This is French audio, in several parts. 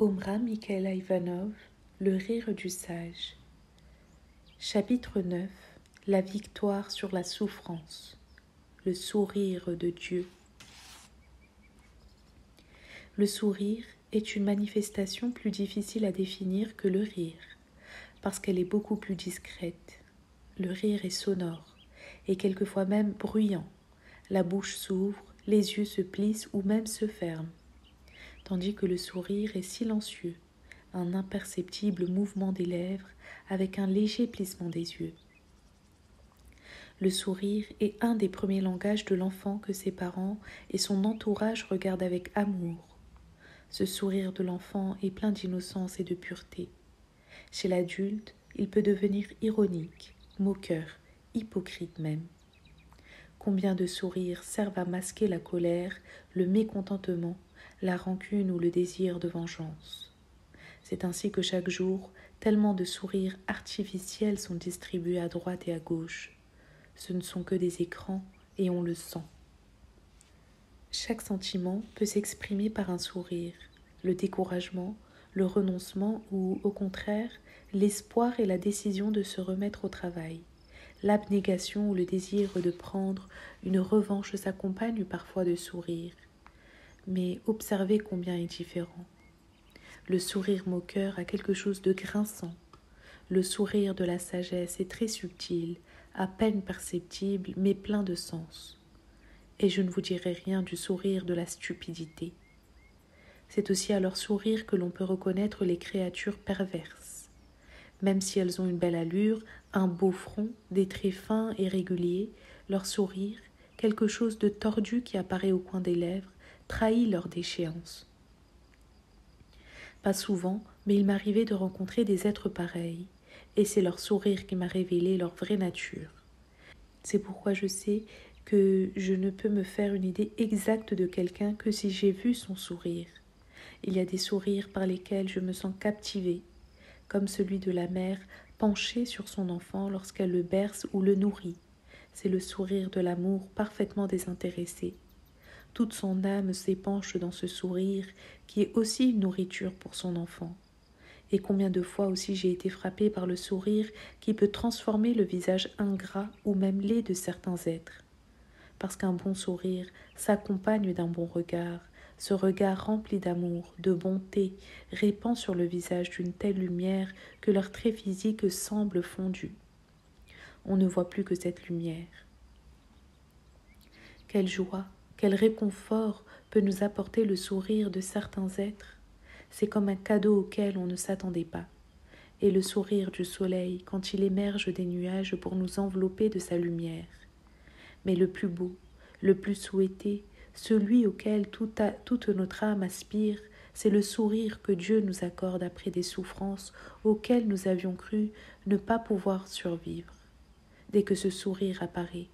Omra Mikhaïla Ivanov, Le rire du sage. Chapitre 9. La victoire sur la souffrance. Le sourire de Dieu. Le sourire est une manifestation plus difficile à définir que le rire, parce qu'elle est beaucoup plus discrète. Le rire est sonore, et quelquefois même bruyant. La bouche s'ouvre, les yeux se plissent ou même se ferment. Tandis que le sourire est silencieux, un imperceptible mouvement des lèvres avec un léger plissement des yeux. Le sourire est un des premiers langages de l'enfant que ses parents et son entourage regardent avec amour. Ce sourire de l'enfant est plein d'innocence et de pureté. Chez l'adulte, il peut devenir ironique, moqueur, hypocrite même. Combien de sourires servent à masquer la colère, le mécontentement, la rancune ou le désir de vengeance. C'est ainsi que chaque jour, tellement de sourires artificiels sont distribués à droite et à gauche. Ce ne sont que des écrans et on le sent. Chaque sentiment peut s'exprimer par un sourire, le découragement, le renoncement ou, au contraire, l'espoir et la décision de se remettre au travail. L'abnégation ou le désir de prendre une revanche s'accompagne parfois de sourires. Mais observez combien est différent. Le sourire moqueur a quelque chose de grinçant. Le sourire de la sagesse est très subtil, à peine perceptible, mais plein de sens. Et je ne vous dirai rien du sourire de la stupidité. C'est aussi à leur sourire que l'on peut reconnaître les créatures perverses. Même si elles ont une belle allure, un beau front, des traits fins et réguliers, leur sourire, quelque chose de tordu qui apparaît au coin des lèvres, trahit leur déchéance. Pas souvent, mais il m'arrivait de rencontrer des êtres pareils, et c'est leur sourire qui m'a révélé leur vraie nature. C'est pourquoi je sais que je ne peux me faire une idée exacte de quelqu'un que si j'ai vu son sourire. Il y a des sourires par lesquels je me sens captivée, comme celui de la mère penchée sur son enfant lorsqu'elle le berce ou le nourrit. C'est le sourire de l'amour parfaitement désintéressé. Toute son âme s'épanche dans ce sourire qui est aussi une nourriture pour son enfant. Et combien de fois aussi j'ai été frappée par le sourire qui peut transformer le visage ingrat ou même laid de certains êtres. Parce qu'un bon sourire s'accompagne d'un bon regard, ce regard rempli d'amour, de bonté, répand sur le visage d'une telle lumière que leurs traits physiques semblent fondus. On ne voit plus que cette lumière. Quelle joie, quel réconfort peut nous apporter le sourire de certains êtres. C'est comme un cadeau auquel on ne s'attendait pas. Et le sourire du soleil quand il émerge des nuages pour nous envelopper de sa lumière. Mais le plus beau, le plus souhaité, celui auquel toute notre âme aspire, c'est le sourire que Dieu nous accorde après des souffrances auxquelles nous avions cru ne pas pouvoir survivre. Dès que ce sourire apparaît,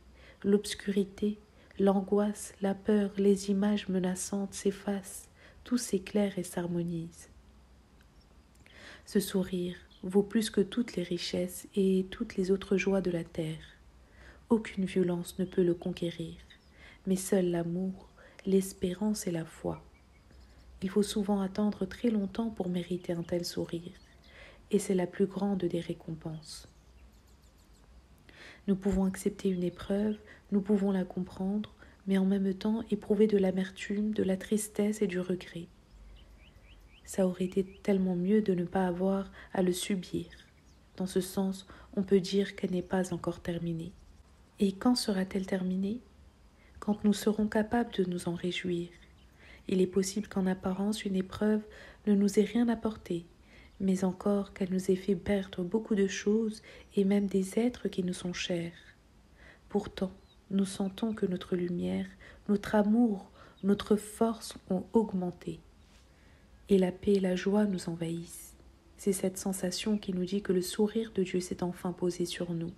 l'obscurité, l'angoisse, la peur, les images menaçantes s'effacent, tout s'éclaire et s'harmonise. Ce sourire vaut plus que toutes les richesses et toutes les autres joies de la terre. Aucune violence ne peut le conquérir, mais seul l'amour, l'espérance et la foi. Il faut souvent attendre très longtemps pour mériter un tel sourire, et c'est la plus grande des récompenses. Nous pouvons accepter une épreuve, nous pouvons la comprendre, mais en même temps éprouver de l'amertume, de la tristesse et du regret. Ça aurait été tellement mieux de ne pas avoir à le subir. Dans ce sens, on peut dire qu'elle n'est pas encore terminée. Et quand sera-t-elle terminée? Quand nous serons capables de nous en réjouir. Il est possible qu'en apparence une épreuve ne nous ait rien apporté, mais encore qu'elle nous ait fait perdre beaucoup de choses et même des êtres qui nous sont chers. Pourtant, nous sentons que notre lumière, notre amour, notre force ont augmenté. Et la paix et la joie nous envahissent. C'est cette sensation qui nous dit que le sourire de Dieu s'est enfin posé sur nous.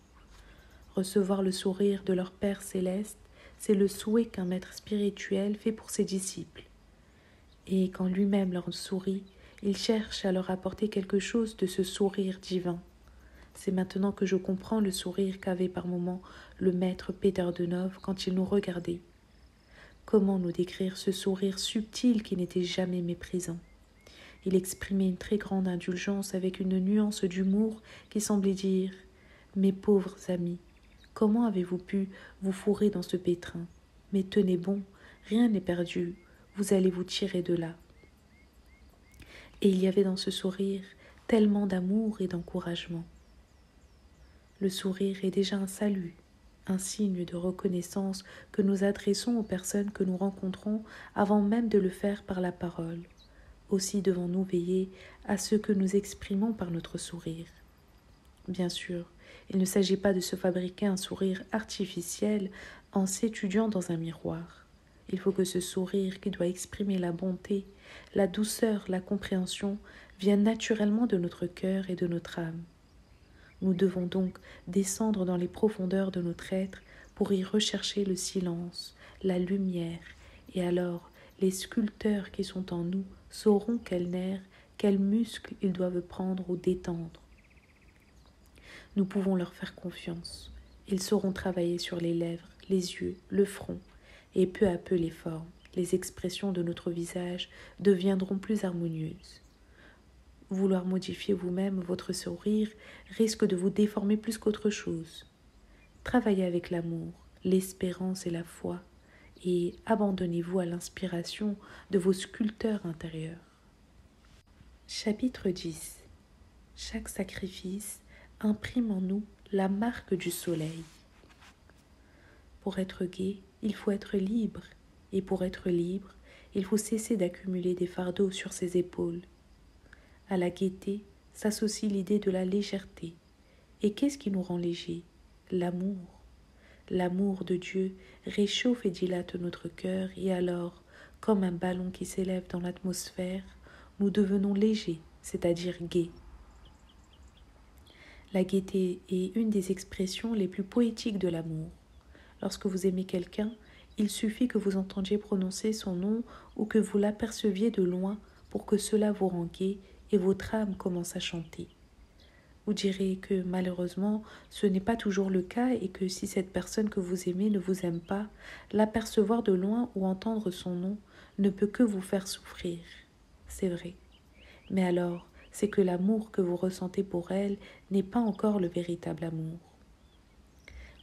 Recevoir le sourire de leur Père céleste, c'est le souhait qu'un maître spirituel fait pour ses disciples. Et quand lui-même leur sourit, il cherche à leur apporter quelque chose de ce sourire divin. C'est maintenant que je comprends le sourire qu'avait par moments le maître Peter Denov quand il nous regardait. Comment nous décrire ce sourire subtil qui n'était jamais méprisant? Il exprimait une très grande indulgence avec une nuance d'humour qui semblait dire « Mes pauvres amis, comment avez-vous pu vous fourrer dans ce pétrin? Mais tenez bon, rien n'est perdu, vous allez vous tirer de là. » Et il y avait dans ce sourire tellement d'amour et d'encouragement. Le sourire est déjà un salut, un signe de reconnaissance que nous adressons aux personnes que nous rencontrons avant même de le faire par la parole. Aussi devons-nous veiller à ce que nous exprimons par notre sourire. Bien sûr, il ne s'agit pas de se fabriquer un sourire artificiel en s'étudiant dans un miroir. Il faut que ce sourire qui doit exprimer la bonté, la douceur, la compréhension vienne naturellement de notre cœur et de notre âme. Nous devons donc descendre dans les profondeurs de notre être pour y rechercher le silence, la lumière, et alors les sculpteurs qui sont en nous sauront quels nerfs, quels muscles ils doivent prendre ou détendre. Nous pouvons leur faire confiance. Ils sauront travailler sur les lèvres, les yeux, le front, et peu à peu les formes, les expressions de notre visage deviendront plus harmonieuses. Vouloir modifier vous-même votre sourire risque de vous déformer plus qu'autre chose. Travaillez avec l'amour, l'espérance et la foi, et abandonnez-vous à l'inspiration de vos sculpteurs intérieurs. Chapitre 10. Chaque sacrifice imprime en nous la marque du soleil. Pour être gai, il faut être libre, et pour être libre, il faut cesser d'accumuler des fardeaux sur ses épaules. À la gaieté s'associe l'idée de la légèreté. Et qu'est-ce qui nous rend légers? L'amour. L'amour de Dieu réchauffe et dilate notre cœur, et alors, comme un ballon qui s'élève dans l'atmosphère, nous devenons légers, c'est-à-dire gais. La gaieté est une des expressions les plus poétiques de l'amour. Lorsque vous aimez quelqu'un, il suffit que vous entendiez prononcer son nom ou que vous l'aperceviez de loin pour que cela vous rende gai et votre âme commence à chanter. Vous direz que malheureusement, ce n'est pas toujours le cas et que si cette personne que vous aimez ne vous aime pas, l'apercevoir de loin ou entendre son nom ne peut que vous faire souffrir. C'est vrai. Mais alors, c'est que l'amour que vous ressentez pour elle n'est pas encore le véritable amour.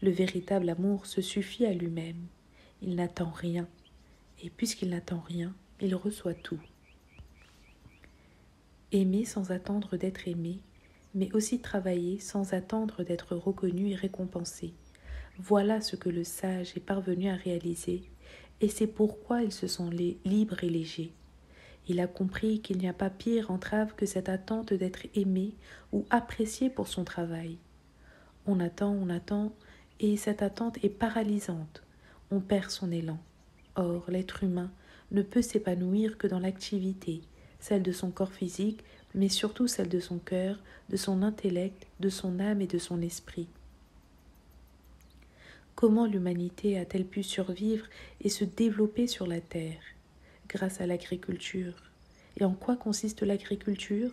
Le véritable amour se suffit à lui-même. Il n'attend rien. Et puisqu'il n'attend rien, il reçoit tout. Aimer sans attendre d'être aimé, mais aussi travailler sans attendre d'être reconnu et récompensé. Voilà ce que le sage est parvenu à réaliser, et c'est pourquoi il se sent libre et léger. Il a compris qu'il n'y a pas pire entrave que cette attente d'être aimé ou apprécié pour son travail. On attend, et cette attente est paralysante. On perd son élan. Or, l'être humain ne peut s'épanouir que dans l'activité, celle de son corps physique, mais surtout celle de son cœur, de son intellect, de son âme et de son esprit. Comment l'humanité a-t-elle pu survivre et se développer sur la terre? Grâce à l'agriculture. Et en quoi consiste l'agriculture?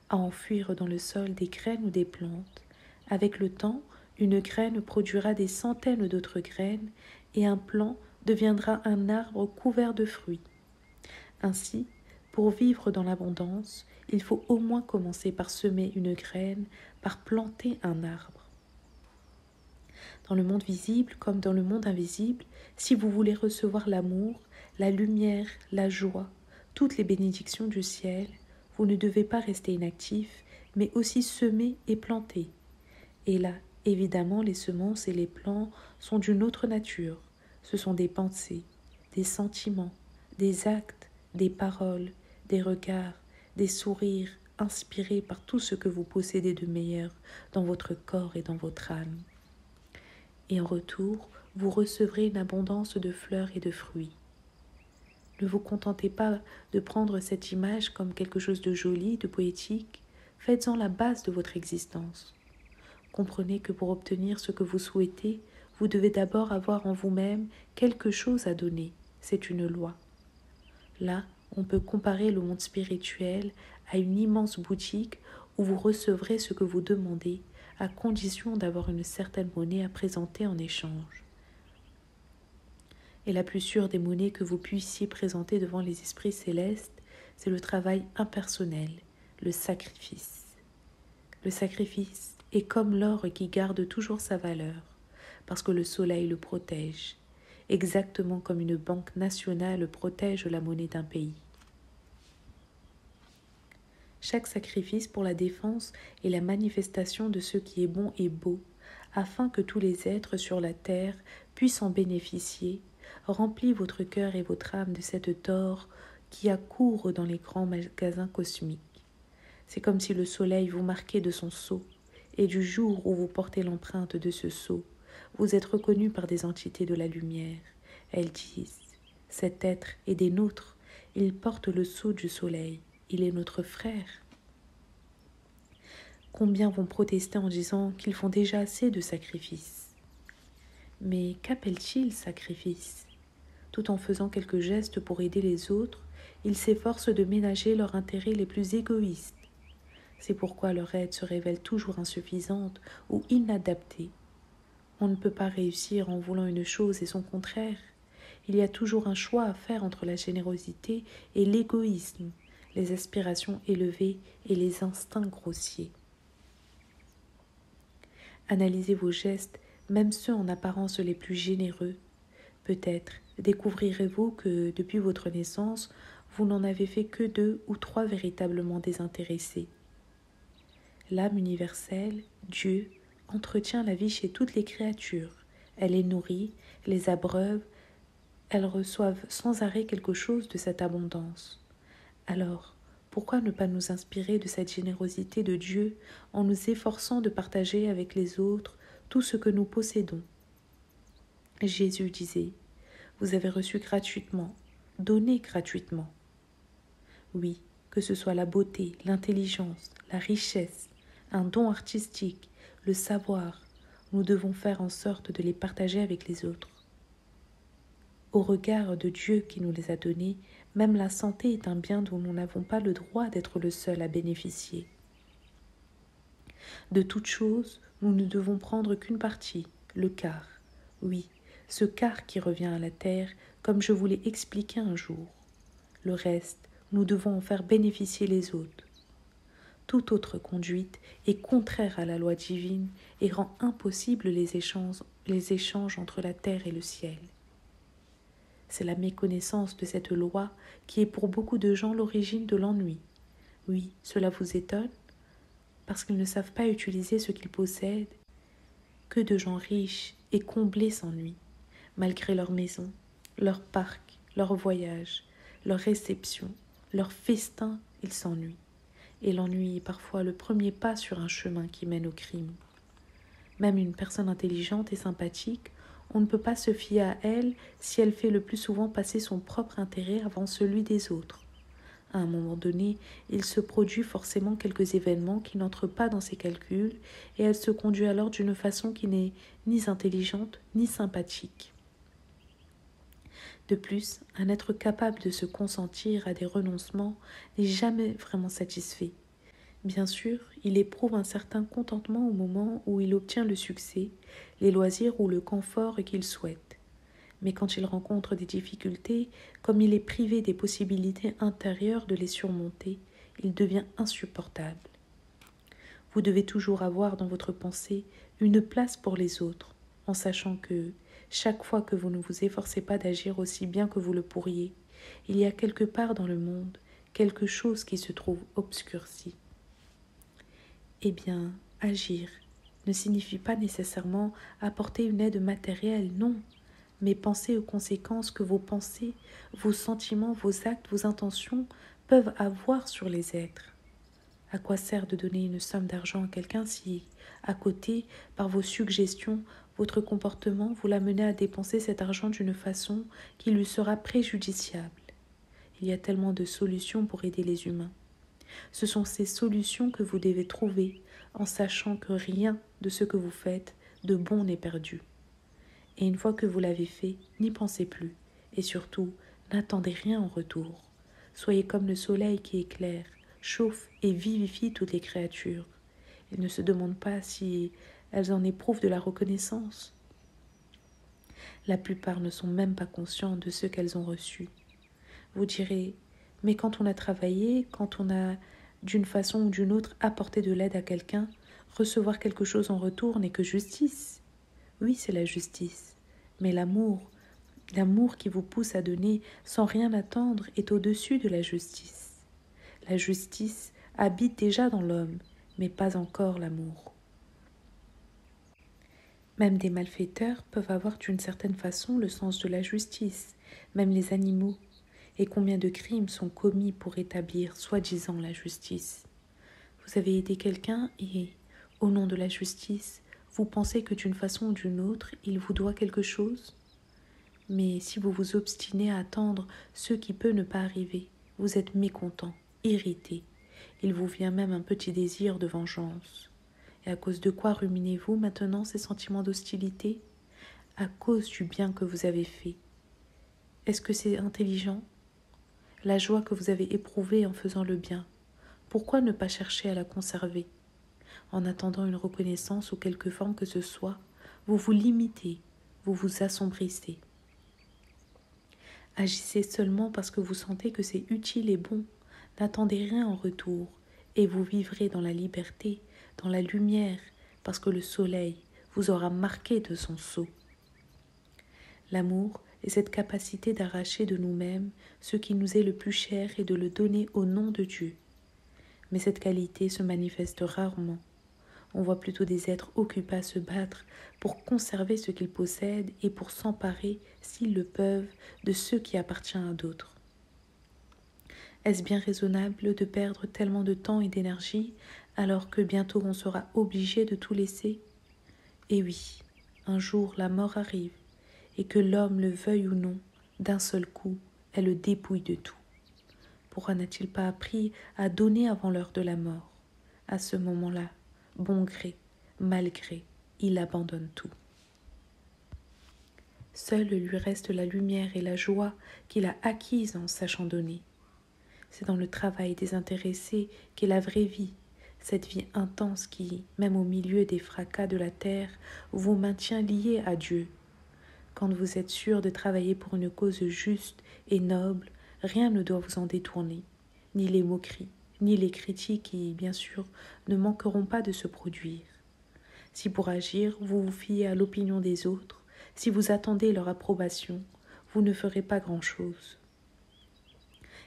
À enfuir dans le sol des graines ou des plantes. Avec le temps, une graine produira des centaines d'autres graines et un plant deviendra un arbre couvert de fruits. Ainsi, pour vivre dans l'abondance, il faut au moins commencer par semer une graine, par planter un arbre. Dans le monde visible comme dans le monde invisible, si vous voulez recevoir l'amour, la lumière, la joie, toutes les bénédictions du ciel, vous ne devez pas rester inactif, mais aussi semer et planter. Et là, évidemment, les semences et les plants sont d'une autre nature. Ce sont des pensées, des sentiments, des actes, des paroles, des regards, des sourires inspirés par tout ce que vous possédez de meilleur dans votre corps et dans votre âme. Et en retour, vous recevrez une abondance de fleurs et de fruits. Ne vous contentez pas de prendre cette image comme quelque chose de joli, de poétique, faites-en la base de votre existence. Comprenez que pour obtenir ce que vous souhaitez, vous devez d'abord avoir en vous-même quelque chose à donner, c'est une loi. Là, on peut comparer le monde spirituel à une immense boutique où vous recevrez ce que vous demandez, à condition d'avoir une certaine monnaie à présenter en échange. Et la plus sûre des monnaies que vous puissiez présenter devant les esprits célestes, c'est le travail impersonnel, le sacrifice. Le sacrifice est comme l'or qui garde toujours sa valeur, parce que le soleil le protège, exactement comme une banque nationale protège la monnaie d'un pays. Chaque sacrifice pour la défense est la manifestation de ce qui est bon et beau, afin que tous les êtres sur la terre puissent en bénéficier. Remplit votre cœur et votre âme de cette or qui accourt dans les grands magasins cosmiques. C'est comme si le soleil vous marquait de son sceau, et du jour où vous portez l'empreinte de ce sceau, vous êtes reconnu par des entités de la lumière. Elles disent, cet être est des nôtres, il porte le sceau du soleil, il est notre frère. Combien vont protester en disant qu'ils font déjà assez de sacrifices? Mais qu'appelle-t-il sacrifice? Tout en faisant quelques gestes pour aider les autres, ils s'efforcent de ménager leurs intérêts les plus égoïstes. C'est pourquoi leur aide se révèle toujours insuffisante ou inadaptée. On ne peut pas réussir en voulant une chose et son contraire. Il y a toujours un choix à faire entre la générosité et l'égoïsme, les aspirations élevées et les instincts grossiers. Analysez vos gestes, même ceux en apparence les plus généreux. Peut-être découvrirez-vous que, depuis votre naissance, vous n'en avez fait que 2 ou 3 véritablement désintéressés. L'âme universelle, Dieu, entretient la vie chez toutes les créatures. Elle les nourrit, les abreuve, elles reçoivent sans arrêt quelque chose de cette abondance. Alors, pourquoi ne pas nous inspirer de cette générosité de Dieu en nous efforçant de partager avec les autres tout ce que nous possédons? Jésus disait, « Vous avez reçu gratuitement, donnez gratuitement. » Oui, que ce soit la beauté, l'intelligence, la richesse, un don artistique, le savoir, nous devons faire en sorte de les partager avec les autres. Au regard de Dieu qui nous les a donnés, même la santé est un bien dont nous n'avons pas le droit d'être le seul à bénéficier. De toute chose, nous ne devons prendre qu'une partie, le quart. Oui, ce quart qui revient à la terre, comme je vous l'ai expliqué un jour. Le reste, nous devons en faire bénéficier les autres. Toute autre conduite est contraire à la loi divine et rend impossible les échanges entre la terre et le ciel. C'est la méconnaissance de cette loi qui est pour beaucoup de gens l'origine de l'ennui. Oui, cela vous étonne? Parce qu'ils ne savent pas utiliser ce qu'ils possèdent. Que de gens riches et comblés s'ennuient, malgré leur maison, leur parc, leur voyage, leur réception, leur festin, ils s'ennuient. Et l'ennui est parfois le premier pas sur un chemin qui mène au crime. Même une personne intelligente et sympathique, on ne peut pas se fier à elle si elle fait le plus souvent passer son propre intérêt avant celui des autres. À un moment donné, il se produit forcément quelques événements qui n'entrent pas dans ses calculs et elle se conduit alors d'une façon qui n'est ni intelligente ni sympathique. De plus, un être capable de se consentir à des renoncements n'est jamais vraiment satisfait. Bien sûr, il éprouve un certain contentement au moment où il obtient le succès, les loisirs ou le confort qu'il souhaite. Mais quand il rencontre des difficultés, comme il est privé des possibilités intérieures de les surmonter, il devient insupportable. Vous devez toujours avoir dans votre pensée une place pour les autres, en sachant que, chaque fois que vous ne vous efforcez pas d'agir aussi bien que vous le pourriez, il y a quelque part dans le monde quelque chose qui se trouve obscurci. Eh bien, agir ne signifie pas nécessairement apporter une aide matérielle, non, mais penser aux conséquences que vos pensées, vos sentiments, vos actes, vos intentions peuvent avoir sur les êtres. À quoi sert de donner une somme d'argent à quelqu'un si, à côté, par vos suggestions, votre comportement vous l'amenez à dépenser cet argent d'une façon qui lui sera préjudiciable? Il y a tellement de solutions pour aider les humains. Ce sont ces solutions que vous devez trouver en sachant que rien de ce que vous faites de bon n'est perdu. Et une fois que vous l'avez fait, n'y pensez plus. Et surtout, n'attendez rien en retour. Soyez comme le soleil qui éclaire, chauffe et vivifie toutes les créatures. Il ne se demande pas si elles en éprouvent de la reconnaissance. La plupart ne sont même pas conscientes de ce qu'elles ont reçu. Vous direz, Mais quand on a travaillé, quand on a d'une façon ou d'une autre apporté de l'aide à quelqu'un, recevoir quelque chose en retour n'est que justice. Oui, c'est la justice. Mais l'amour qui vous pousse à donner sans rien attendre est au-dessus de la justice. La justice habite déjà dans l'homme, mais pas encore l'amour. Même des malfaiteurs peuvent avoir d'une certaine façon le sens de la justice, même les animaux. Et combien de crimes sont commis pour établir soi-disant la justice? Vous avez aidé quelqu'un et, au nom de la justice, vous pensez que d'une façon ou d'une autre, il vous doit quelque chose? Mais si vous vous obstinez à attendre ce qui peut ne pas arriver, vous êtes mécontent, irrité. Il vous vient même un petit désir de vengeance. Et à cause de quoi ruminez-vous maintenant ces sentiments d'hostilité? À cause du bien que vous avez fait. Est-ce que c'est intelligent? La joie que vous avez éprouvée en faisant le bien, pourquoi ne pas chercher à la conserver? En attendant une reconnaissance ou quelque forme que ce soit, vous vous limitez, vous vous assombrissez. Agissez seulement parce que vous sentez que c'est utile et bon. N'attendez rien en retour, et vous vivrez dans la liberté, dans la lumière, parce que le soleil vous aura marqué de son sceau. L'amour est cette capacité d'arracher de nous-mêmes ce qui nous est le plus cher et de le donner au nom de Dieu. Mais cette qualité se manifeste rarement. On voit plutôt des êtres occupés à se battre pour conserver ce qu'ils possèdent et pour s'emparer, s'ils le peuvent, de ce qui appartient à d'autres. Est-ce bien raisonnable de perdre tellement de temps et d'énergie alors que bientôt on sera obligé de tout laisser? Et oui, un jour la mort arrive, et que l'homme le veuille ou non, d'un seul coup, elle le dépouille de tout. Pourquoi n'a-t-il pas appris à donner avant l'heure de la mort? À ce moment-là, bon gré, mal gré, il abandonne tout. Seul lui reste la lumière et la joie qu'il a acquises en sachant donner. C'est dans le travail désintéressé qu'est la vraie vie, cette vie intense qui, même au milieu des fracas de la terre, vous maintient lié à Dieu. Quand vous êtes sûr de travailler pour une cause juste et noble, rien ne doit vous en détourner, ni les moqueries, ni les critiques qui, bien sûr, ne manqueront pas de se produire. Si pour agir, vous vous fiez à l'opinion des autres, si vous attendez leur approbation, vous ne ferez pas grand-chose.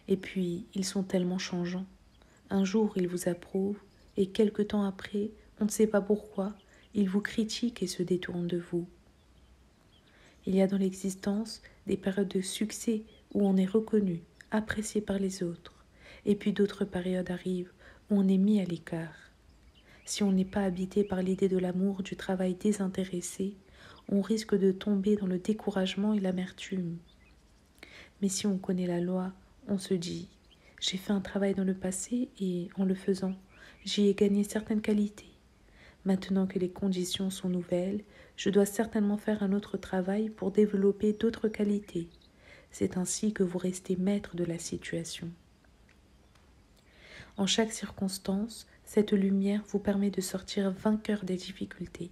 Et puis, ils sont tellement changeants. Un jour, ils vous approuvent, et quelque temps après, on ne sait pas pourquoi, ils vous critiquent et se détournent de vous. Il y a dans l'existence des périodes de succès où on est reconnu, apprécié par les autres, et puis d'autres périodes arrivent où on est mis à l'écart. Si on n'est pas habité par l'idée de l'amour, du travail désintéressé, on risque de tomber dans le découragement et l'amertume. Mais si on connaît la loi, on se dit « j'ai fait un travail dans le passé et, en le faisant, j'y ai gagné certaines qualités. Maintenant que les conditions sont nouvelles, je dois certainement faire un autre travail pour développer d'autres qualités. C'est ainsi que vous restez maître de la situation. » En chaque circonstance, cette lumière vous permet de sortir vainqueur des difficultés,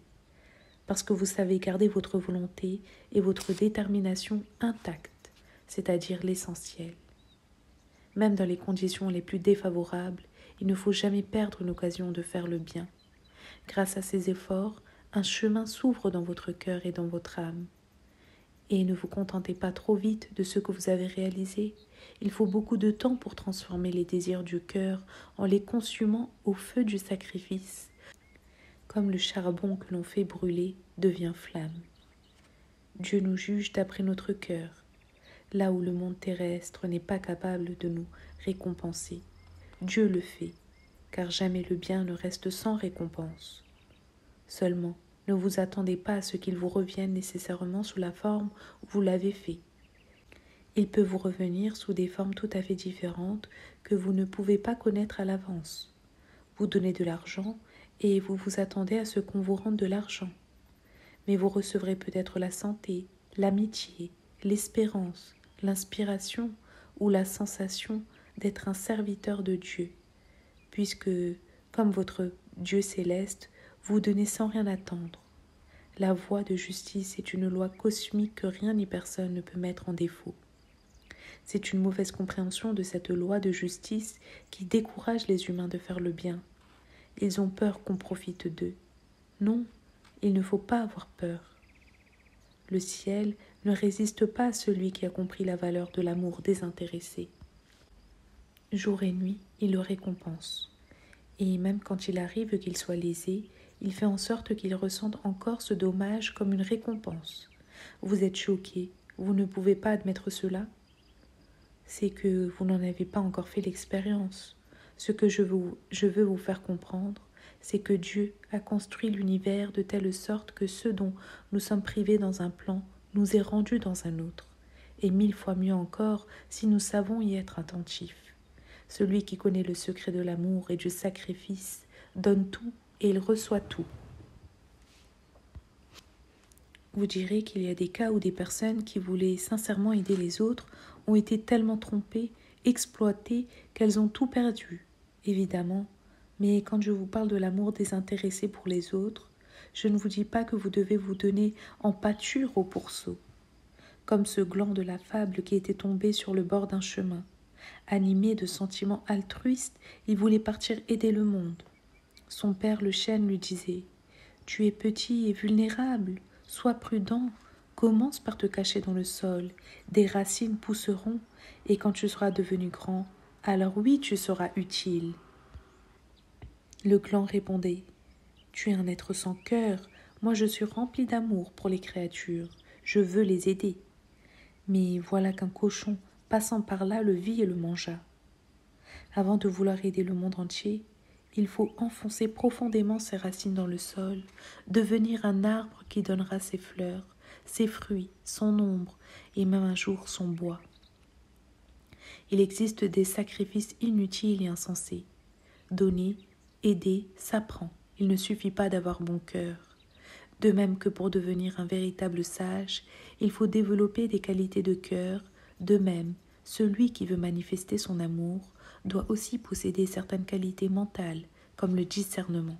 parce que vous savez garder votre volonté et votre détermination intactes, c'est-à-dire l'essentiel. Même dans les conditions les plus défavorables, il ne faut jamais perdre une occasion de faire le bien. Grâce à ces efforts, un chemin s'ouvre dans votre cœur et dans votre âme. Et ne vous contentez pas trop vite de ce que vous avez réalisé. Il faut beaucoup de temps pour transformer les désirs du cœur en les consumant au feu du sacrifice, comme le charbon que l'on fait brûler devient flamme. Dieu nous juge d'après notre cœur, là où le monde terrestre n'est pas capable de nous récompenser. Dieu le fait, car jamais le bien ne reste sans récompense. Seulement, ne vous attendez pas à ce qu'il vous revienne nécessairement sous la forme où vous l'avez fait. Il peut vous revenir sous des formes tout à fait différentes que vous ne pouvez pas connaître à l'avance. Vous donnez de l'argent et vous vous attendez à ce qu'on vous rende de l'argent. Mais vous recevrez peut-être la santé, l'amitié, l'espérance, l'inspiration ou la sensation d'être un serviteur de Dieu, puisque, comme votre Dieu céleste, vous donnez sans rien attendre. La voie de justice est une loi cosmique que rien ni personne ne peut mettre en défaut. C'est une mauvaise compréhension de cette loi de justice qui décourage les humains de faire le bien. Ils ont peur qu'on profite d'eux. Non, il ne faut pas avoir peur. Le ciel ne résiste pas à celui qui a compris la valeur de l'amour désintéressé. Jour et nuit, il le récompense. Et même quand il arrive qu'il soit lésé, il fait en sorte qu'il ressente encore ce dommage comme une récompense. Vous êtes choqué, vous ne pouvez pas admettre cela? C'est que vous n'en avez pas encore fait l'expérience. Ce que je veux vous faire comprendre, c'est que Dieu a construit l'univers de telle sorte que ce dont nous sommes privés dans un plan nous est rendu dans un autre, et 1000 fois mieux encore si nous savons y être attentifs. Celui qui connaît le secret de l'amour et du sacrifice donne tout et il reçoit tout. Vous direz qu'il y a des cas où des personnes qui voulaient sincèrement aider les autres ont été tellement trompées, exploitées, qu'elles ont tout perdu, évidemment. Mais quand je vous parle de l'amour désintéressé pour les autres, je ne vous dis pas que vous devez vous donner en pâture au pourceau. Comme ce gland de la fable qui était tombé sur le bord d'un chemin. Animé de sentiments altruistes, il voulait partir aider le monde. Son père le chêne lui disait « Tu es petit et vulnérable, sois prudent, commence par te cacher dans le sol, des racines pousseront, et quand tu seras devenu grand, alors oui, tu seras utile. » Le gland répondait « Tu es un être sans cœur, moi je suis rempli d'amour pour les créatures, je veux les aider. » Mais voilà qu'un cochon, passant par là, le vit et le mangea. Avant de vouloir aider le monde entier, il faut enfoncer profondément ses racines dans le sol, devenir un arbre qui donnera ses fleurs, ses fruits, son ombre et même un jour son bois. Il existe des sacrifices inutiles et insensés. Donner, aider, s'apprend. Il ne suffit pas d'avoir bon cœur. De même que pour devenir un véritable sage, il faut développer des qualités de cœur. De même, celui qui veut manifester son amour doit aussi posséder certaines qualités mentales, comme le discernement.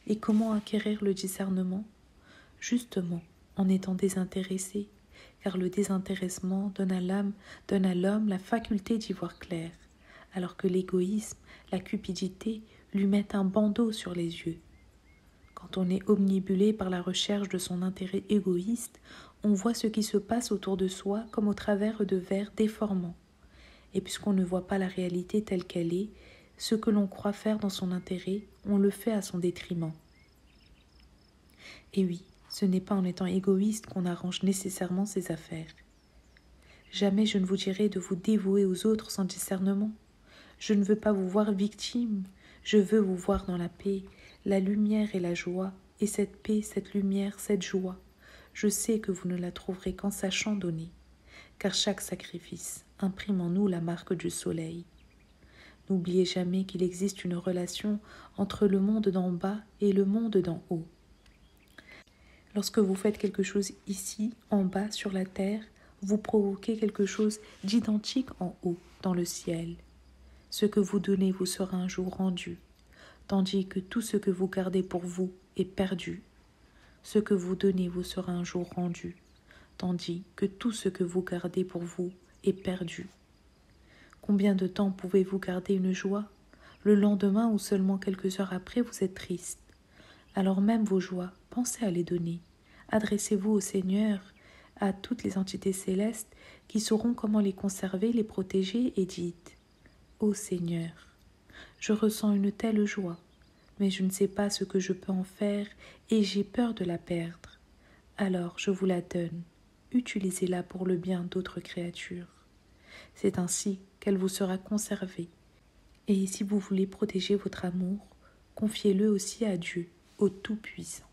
Et comment acquérir le discernement? Justement, en étant désintéressé, car le désintéressement donne à l'homme la faculté d'y voir clair, alors que l'égoïsme, la cupidité, lui mettent un bandeau sur les yeux. Quand on est omnibulé par la recherche de son intérêt égoïste, on voit ce qui se passe autour de soi comme au travers de verres déformants. Et puisqu'on ne voit pas la réalité telle qu'elle est, ce que l'on croit faire dans son intérêt, on le fait à son détriment. Et oui, ce n'est pas en étant égoïste qu'on arrange nécessairement ses affaires. Jamais je ne vous dirai de vous dévouer aux autres sans discernement. Je ne veux pas vous voir victime, je veux vous voir dans la paix, la lumière et la joie, et cette paix, cette lumière, cette joie. Je sais que vous ne la trouverez qu'en sachant donner, car chaque sacrifice imprime en nous la marque du soleil. N'oubliez jamais qu'il existe une relation entre le monde d'en bas et le monde d'en haut. Lorsque vous faites quelque chose ici, en bas, sur la terre, vous provoquez quelque chose d'identique en haut, dans le ciel. Ce que vous donnez vous sera un jour rendu, tandis que tout ce que vous gardez pour vous est perdu. Ce que vous donnez vous sera un jour rendu, tandis que tout ce que vous gardez pour vous est perdu. Combien de temps pouvez-vous garder une joie? Le lendemain ou seulement quelques heures après, vous êtes triste. Alors même vos joies, pensez à les donner. Adressez-vous au Seigneur, à toutes les entités célestes qui sauront comment les conserver, les protéger, et dites « Ô Seigneur, je ressens une telle joie, mais je ne sais pas ce que je peux en faire et j'ai peur de la perdre. Alors je vous la donne, utilisez-la pour le bien d'autres créatures. C'est ainsi qu'elle vous sera conservée. Et si vous voulez protéger votre amour, confiez-le aussi à Dieu, au Tout-Puissant. »